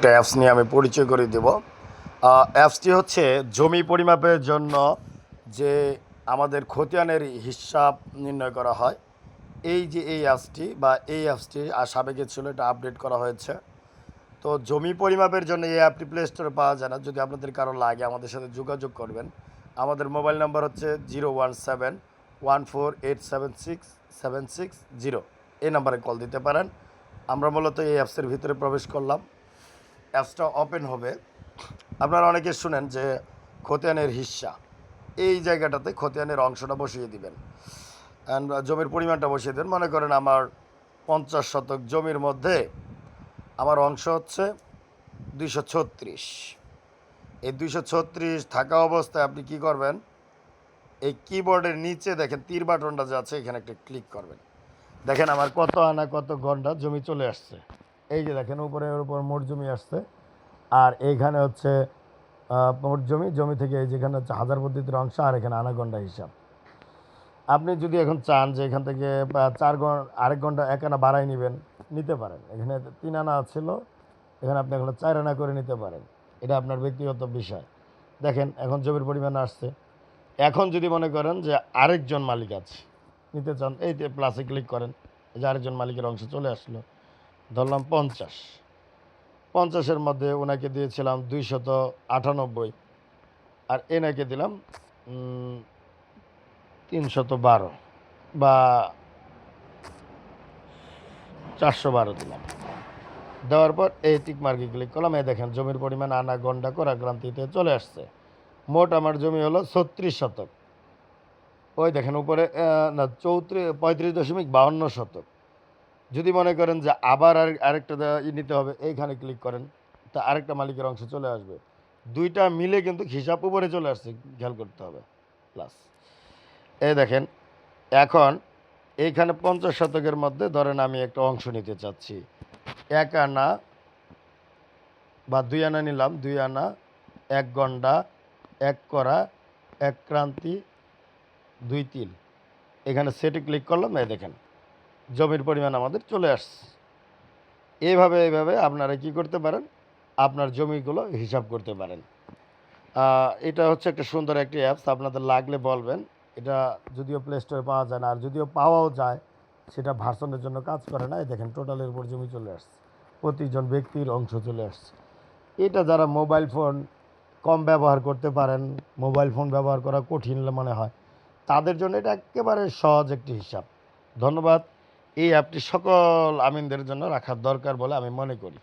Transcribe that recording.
একটা অ্যাপস নিয়ে আমি পরিচয় করে দেব। অ্যাপসটি হচ্ছে জমি পরিমাপের জন্য যে আমাদের খতিয়ানের হিসাব নির্ণয় করা হয়। এই অ্যাপসটি সাবেকে ছিল, এটা আপডেট করা হয়েছে। তো জমি পরিমাপের জন্য এই অ্যাপটি প্লে স্টোরে পাওয়া যায় না। যদি আপনাদের কারো লাগে আমাদের সাথে যোগাযোগ করবেন। আমাদের মোবাইল নাম্বার হচ্ছে 01714876760। এই নাম্বারে কল দিতে পারেন। আমরা মূলত এই অ্যাপসের ভিতরে প্রবেশ করলাম। অ্যাপসটা ওপেন হবে। আপনারা অনেকে শুনেন যে খতিয়ানের হিস্সা, এই জায়গাটাতে খতিয়ানের অংশটা বসিয়ে দিবেন, অ্যান্ড জমির পরিমাণটা বসিয়ে দেবেন। মনে করেন আমার 50 শতক জমির মধ্যে আমার অংশ হচ্ছে 236। এই 236 থাকা অবস্থায় আপনি কি করবেন, এই কিবোর্ডের নিচে দেখেন তীর বাটনটা যে আছে, এখানে একটা ক্লিক করবেন। দেখেন আমার কত আনা কত ঘন্টা জমি চলে আসছে। এই যে দেখেন উপরের উপর মোট জমি আসছে, আর এইখানে হচ্ছে মোট জমি থেকে এই যেখানে হচ্ছে হাজার পদ্ধতির অংশ, আর এখানে আনা ঘন্টা হিসাব। আপনি যদি এখন চান যে এখান থেকে 4 ঘন্টা আরেক ঘন্টা 1 আনা বাড়াই নেবেন, নিতে পারেন। এখানে 3 আনা ছিল, এখানে আপনি এখন 4 আনা করে নিতে পারেন। এটা আপনার ব্যক্তিগত বিষয়। দেখেন এখন জমির পরিমাণ আসছে। এখন যদি মনে করেন যে আরেকজন মালিক আছে, নিতে চান, এই যে প্লাসে ক্লিক করেন, এই যে আরেকজন মালিকের অংশ চলে আসলো। ধরলাম 50, মধ্যে ওনাকে দিয়েছিলাম 298, আর এনাকে দিলাম 312 বা 412 দিলাম। দেওয়ার পর এই টিক মার্কে ক্লিক করলাম। এই দেখেন জমির পরিমাণ আনা গন্ডা করা ক্রান্তিতে চলে আসছে। মোট আমার জমি হলো 36 শতক। ওই দেখেন উপরে না 35.52 শতক। যদি মনে করেন যে আবার আরেকটা নিতে হবে, এইখানে ক্লিক করেন, তা আরেকটা মালিকের অংশ চলে আসবে। দুইটা মিলে কিন্তু হিসাব উপরে চলে আসছে, খেয়াল করতে হবে। প্লাস এই দেখেন এখন এইখানে 50 শতকের মধ্যে ধরেন আমি একটা অংশ নিতে চাচ্ছি। 1 আনা বা 2 আনা নিলাম, 2 আনা 1 গন্ডা 1 করা 1 ক্রান্তি 2 তিল। এখানে সেটে ক্লিক করলাম। এই দেখেন জমির পরিমাণ আমাদের চলে আসছে। এইভাবে আপনারা কি করতে পারেন, আপনার জমিগুলো হিসাব করতে পারেন। এটা হচ্ছে একটা সুন্দর একটি অ্যাপস, আপনাদের লাগলে বলবেন। এটা যদিও প্লে স্টোরে পাওয়া যায় না, আর যদিও পাওয়াও যায় সেটা ভার্সনের জন্য কাজ করে না। এই দেখেন টোটালের উপর জমি চলে আসছে, প্রতিজন ব্যক্তির অংশ চলে আসছে। এটা যারা মোবাইল ফোন কম ব্যবহার করতে পারেন, মোবাইল ফোন ব্যবহার করা কঠিন মনে হয়, তাদের জন্য এটা একেবারে সহজ একটি হিসাব। ধন্যবাদ। এই অ্যাপটি সকল আমিনদের জন্য রাখার দরকার বলে আমি মনে করি।